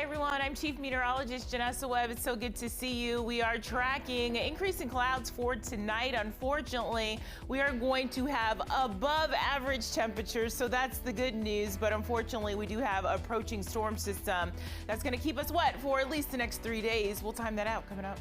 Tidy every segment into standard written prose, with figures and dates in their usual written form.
Hi, everyone. I'm Chief Meteorologist Janessa Webb. It's so good to see you. We are tracking increasing clouds for tonight. Unfortunately, we are going to have above average temperatures, so that's the good news. But unfortunately, we do have an approaching storm system that's going to keep us wet for at least the next 3 days. We'll time that out coming up.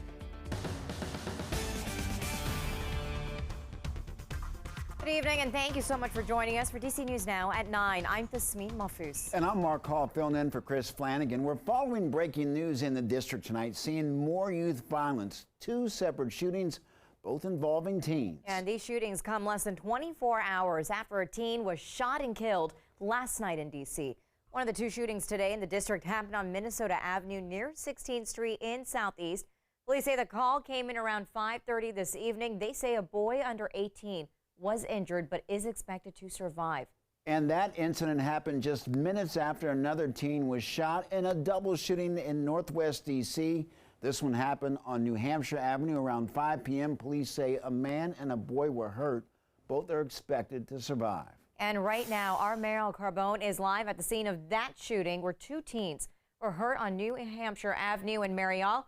Good evening, and thank you so much for joining us for DC News Now at 9. I'm Tasmin Mahfouz. And I'm Mark Hall, filling in for Chris Flanagan. We're following breaking news in the district tonight, seeing more youth violence. 2 separate shootings, both involving teens. And these shootings come less than 24 hours after a teen was shot and killed last night in DC. One of the 2 shootings today in the district happened on Minnesota Avenue near 16th Street in Southeast. Police say the call came in around 5:30 this evening. They say a boy under 18 was injured but is expected to survive. And that incident happened just minutes after another teen was shot in a double shooting in Northwest D.C. This one happened on New Hampshire Avenue around 5 p.m. Police say a man and a boy were hurt. Both are expected to survive. And right now, our Mariel Carbone is live at the scene of that shooting where 2 teens were hurt on New Hampshire Avenue in Mariel.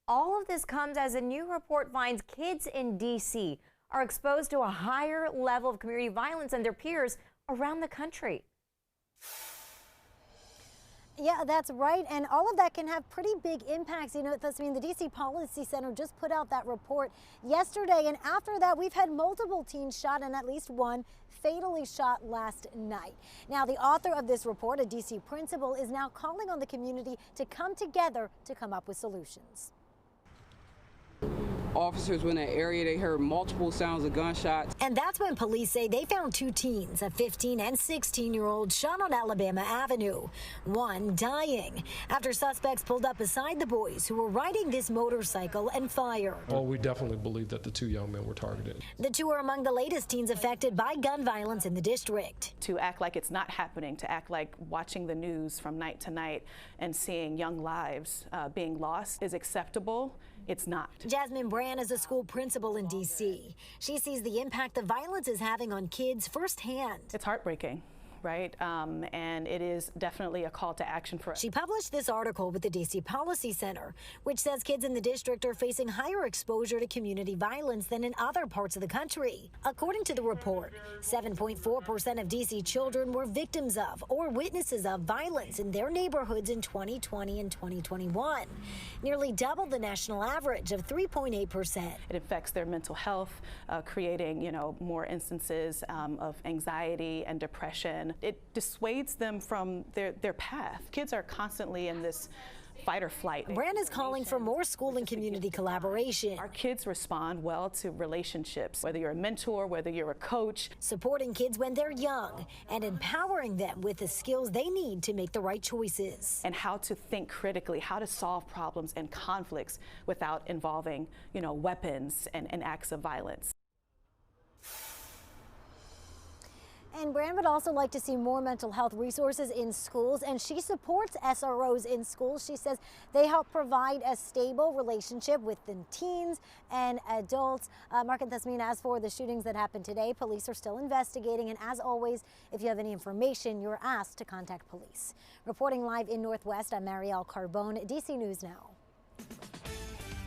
All of this comes as a new report finds kids in D.C. are exposed to a higher level of community violence than their peers around the country. Yeah, that's right. And all of that can have pretty big impacts. You know, the D.C. Policy Center just put out that report yesterday. And after that, we've had multiple teens shot and at least one fatally shot last night. Now, the author of this report, a D.C. principal, is now calling on the community to come together to come up with solutions. Officers were in that area, they heard multiple sounds of gunshots. And that's when police say they found 2 teens, a 15 and 16-year-old, shot on Alabama Avenue, one dying after suspects pulled up beside the boys who were riding this motorcycle and fired. Oh, we definitely believe that the 2 young men were targeted. The 2 are among the latest teens affected by gun violence in the district. To act like it's not happening, to act like watching the news from night to night and seeing young lives being lost is acceptable. It's not. Jasmine Brand is a school principal in D.C. She sees the impact the violence is having on kids firsthand. It's heartbreaking, right? And it is definitely a call to action for us. She published this article with the D.C. Policy Center, which says kids in the district are facing higher exposure to community violence than in other parts of the country. According to the report, 7.4% of D.C. children were victims of or witnesses of violence in their neighborhoods in 2020 and 2021, nearly double the national average of 3.8%. It affects their mental health, creating, more instances of anxiety and depression. It dissuades them from their path. Kids are constantly in this fight or flight. Brand is calling for more school and community collaboration. Our kids respond well to relationships, whether you're a mentor, whether you're a coach. Supporting kids when they're young and empowering them with the skills they need to make the right choices. And how to think critically, how to solve problems and conflicts without involving, weapons and acts of violence. And Brand would also like to see more mental health resources in schools, and she supports SROs in schools. She says they help provide a stable relationship with the teens and adults. Mark and Tasmin, as for the shootings that happened today, police are still investigating. And as always, if you have any information, you're asked to contact police. Reporting live in Northwest, I'm Mariel Carbone, DC News Now.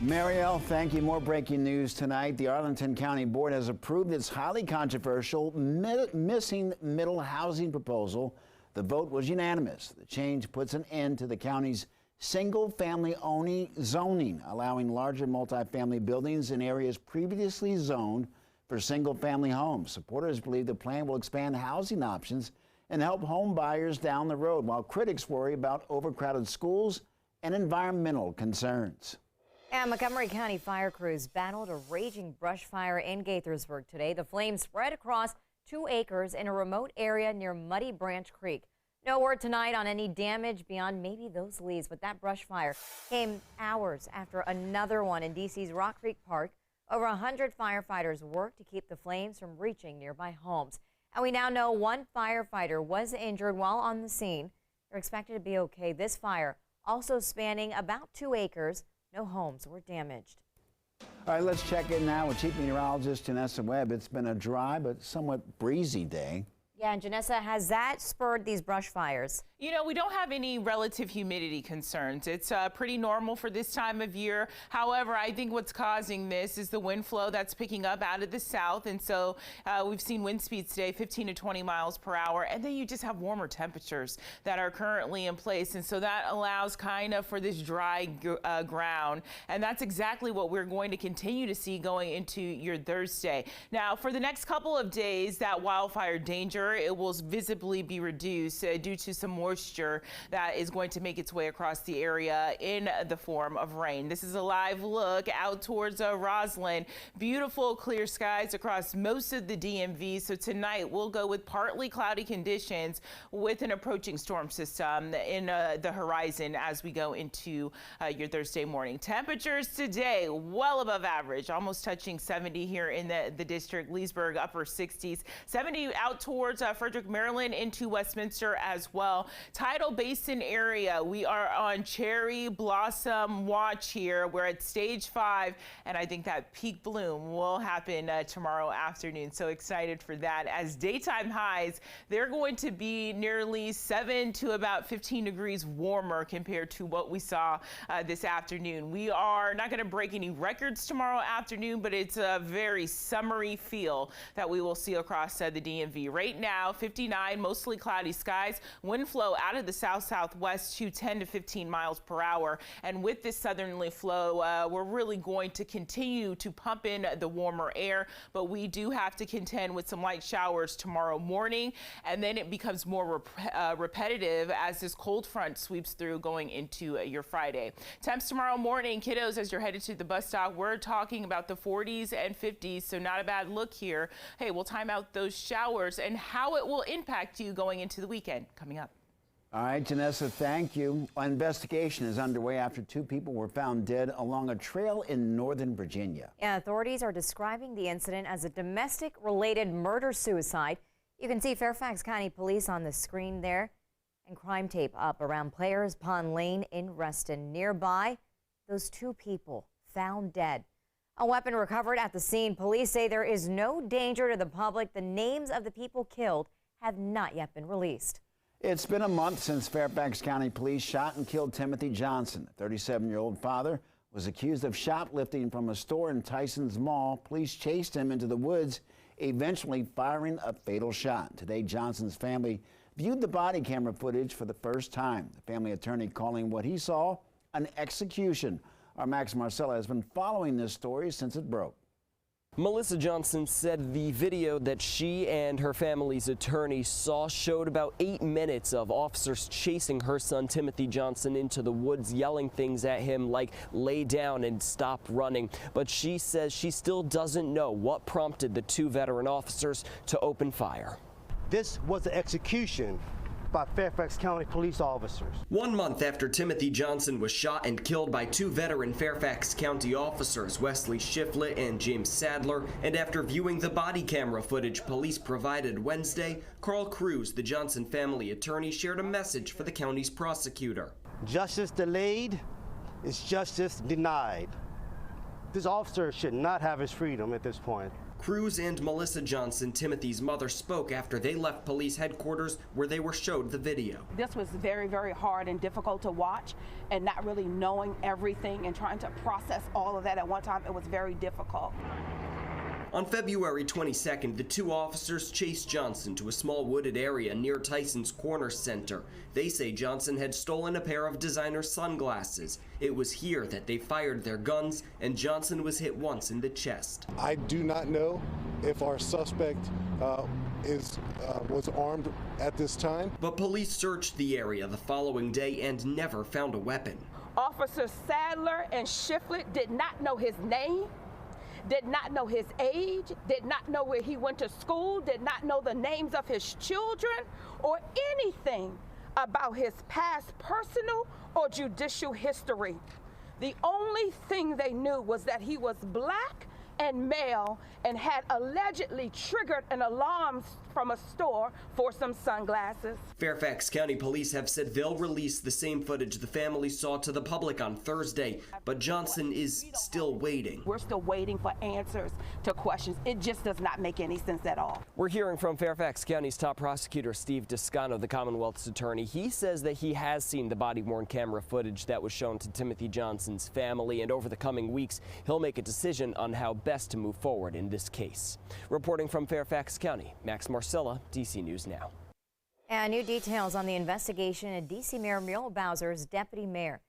Mariel, thank you. More breaking news tonight. The Arlington County Board has approved its highly controversial missing middle housing proposal. The vote was unanimous. The change puts an end to the county's single-family only zoning, allowing larger multifamily buildings in areas previously zoned for single-family homes. Supporters believe the plan will expand housing options and help home buyers down the road, while critics worry about overcrowded schools and environmental concerns. And Montgomery County fire crews battled a raging brush fire in Gaithersburg today. The flames spread across 2 acres in a remote area near Muddy Branch Creek. No word tonight on any damage beyond maybe those leaves, but that brush fire came hours after another one in D.C.'s Rock Creek Park. Over 100 firefighters worked to keep the flames from reaching nearby homes. And we now know 1 firefighter was injured while on the scene. They're expected to be okay. This fire also spanning about 2 acres. No homes were damaged. All right, let's check in now with Chief Meteorologist Janessa Webb. It's been a dry but somewhat breezy day. Yeah, and Janessa, has that spurred these brush fires? You know, we don't have any relative humidity concerns. It's pretty normal for this time of year. However, I think what's causing this is the wind flow that's picking up out of the south. And so we've seen wind speeds today, 15 to 20 miles per hour. And then you just have warmer temperatures that are currently in place. And so that allows kind of for this dry ground. And that's exactly what we're going to continue to see going into your Thursday. Now, for the next couple of days, that wildfire danger, it will visibly be reduced due to some moisture that is going to make its way across the area in the form of rain. This is a live look out towards Roslyn. Beautiful clear skies across most of the DMV. So tonight we'll go with partly cloudy conditions with an approaching storm system in the horizon as we go into your Thursday morning. Temperatures today well above average, almost touching 70 here in the district. Leesburg upper 60s, 70 out towards Frederick, Maryland into Westminster as well. Tidal Basin area, we are on cherry blossom watch here. We're at stage 5, and I think that peak bloom will happen tomorrow afternoon. So excited for that. As daytime highs, they're going to be nearly 7 to about 15 degrees warmer compared to what we saw this afternoon. We are not going to break any records tomorrow afternoon, but it's a very summery feel that we will see across the DMV. Right now, 59, mostly cloudy skies. Wind flow out of the south-southwest to 10 to 15 miles per hour. And with this southerly flow, we're really going to continue to pump in the warmer air, but we do have to contend with some light showers tomorrow morning. And then it becomes more repetitive as this cold front sweeps through going into your Friday. Temps tomorrow morning, kiddos, as you're headed to the bus stop, we're talking about the 40s and 50s, so not a bad look here. Hey, we'll time out those showers and how it will impact you going into the weekend coming up. All right, Janessa, thank you. An investigation is underway after 2 people were found dead along a trail in Northern Virginia. Yeah, authorities are describing the incident as a domestic-related murder-suicide. You can see Fairfax County Police on the screen there, and crime tape up around Players Pond Lane in Reston. Nearby, those 2 people found dead. A weapon recovered at the scene. Police say there is no danger to the public. The names of the people killed have not yet been released. It's been a month since Fairfax County Police shot and killed Timothy Johnson. The 37-year-old father was accused of shoplifting from a store in Tyson's Mall. Police chased him into the woods, eventually firing a fatal shot. Today, Johnson's family viewed the body camera footage for the first time. The family attorney calling what he saw an execution. Our Max Marcella has been following this story since it broke. Melissa Johnson said the video that she and her family's attorney saw showed about 8 minutes of officers chasing her son Timothy Johnson into the woods, yelling things at him like lay down and stop running. But she says she still doesn't know what prompted the 2 veteran officers to open fire. This was an execution by Fairfax County police officers. 1 month after Timothy Johnson was shot and killed by 2 veteran Fairfax County officers, Wesley Shiflett and James Sadler, and after viewing the body camera footage police provided Wednesday, Carl Cruz, the Johnson family attorney, shared a message for the county's prosecutor. Justice delayed is justice denied. This officer should not have his freedom at this point. Cruz and Melissa Johnson, Timothy's mother, spoke after they left police headquarters where they were showed the video. This was very, very hard and difficult to watch, and not really knowing everything and trying to process all of that at one time, it was very difficult. On February 22nd, the 2 officers chased Johnson to a small wooded area near Tyson's Corner Center. They say Johnson had stolen a pair of designer sunglasses. It was here that they fired their guns, and Johnson was hit once in the chest. I do not know if our suspect was armed at this time. But police searched the area the following day and never found a weapon. Officers Sadler and Shiflett did not know his name, did not know his age, did not know where he went to school, did not know the names of his children or anything about his past personal or judicial history. The only thing they knew was that he was black and mail and had allegedly triggered an alarm from a store for some sunglasses. Fairfax County Police have said they'll release the same footage the family saw to the public on Thursday, but Johnson is still waiting. We're still waiting for answers to questions. It just does not make any sense at all. We're hearing from Fairfax County's top prosecutor, Steve Descano, the Commonwealth's attorney. He says that he has seen the body-worn camera footage that was shown to Timothy Johnson's family, and over the coming weeks, he'll make a decision on how best to move forward in this case. Reporting from Fairfax County, Max Marcella, DC News Now. And new details on the investigation of DC Mayor Muriel Bowser's deputy mayor.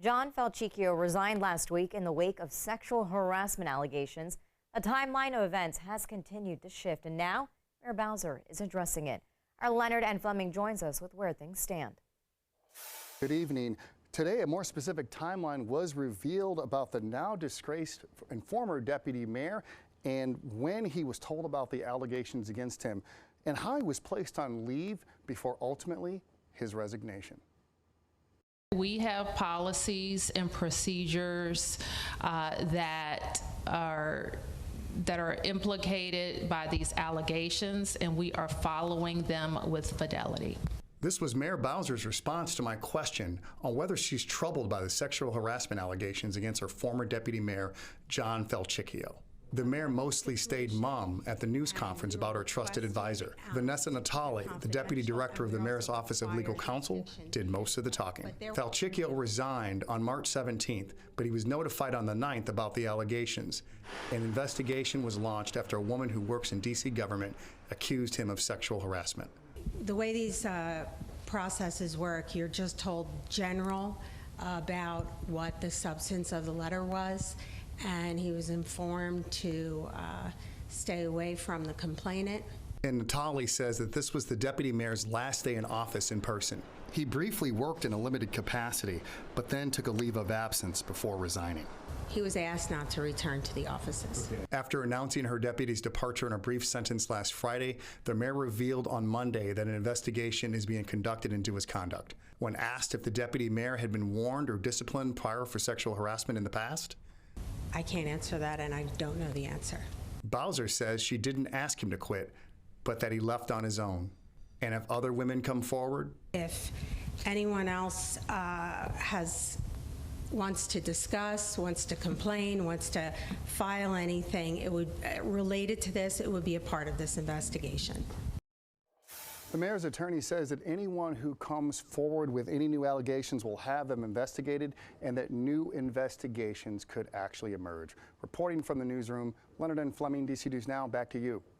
John Falchicchio resigned last week in the wake of sexual harassment allegations. A timeline of events has continued to shift, and now Mayor Bowser is addressing it. Our Leonard and Fleming joins us with where things stand. Good evening. Today, a more specific timeline was revealed about the now disgraced and former deputy mayor and when he was told about the allegations against him and how he was placed on leave before ultimately his resignation. We have policies and procedures that are implicated by these allegations, and we are following them with fidelity. This was Mayor Bowser's response to my question on whether she's troubled by the sexual harassment allegations against her former deputy mayor, John Falchicchio. The mayor mostly stayed mum at the news conference about her trusted advisor. Vanessa Natali, the deputy director of the mayor's office of legal counsel, did most of the talking. Falchicchio resigned on March 17th, but he was notified on the 9th about the allegations. An investigation was launched after a woman who works in DC government accused him of sexual harassment. The way these processes work, you're just told general about what the substance of the letter was, and he was informed to stay away from the complainant. And Natali says that this was the deputy mayor's last day in office in person. He briefly worked in a limited capacity, but then took a leave of absence before resigning. He was asked not to return to the offices. After announcing her deputy's departure in a brief sentence last Friday, the mayor revealed on Monday that an investigation is being conducted into his conduct. When asked if the deputy mayor had been warned or disciplined prior for sexual harassment in the past, I can't answer that, and I don't know the answer. Bowser says she didn't ask him to quit, but that he left on his own. And if other women come forward? If anyone else wants to discuss, wants to complain, wants to file anything, it would related to this, it would be a part of this investigation. The mayor's attorney says that anyone who comes forward with any new allegations will have them investigated and that new investigations could actually emerge. Reporting from the newsroom, Leonard and Fleming, DC News Now, back to you.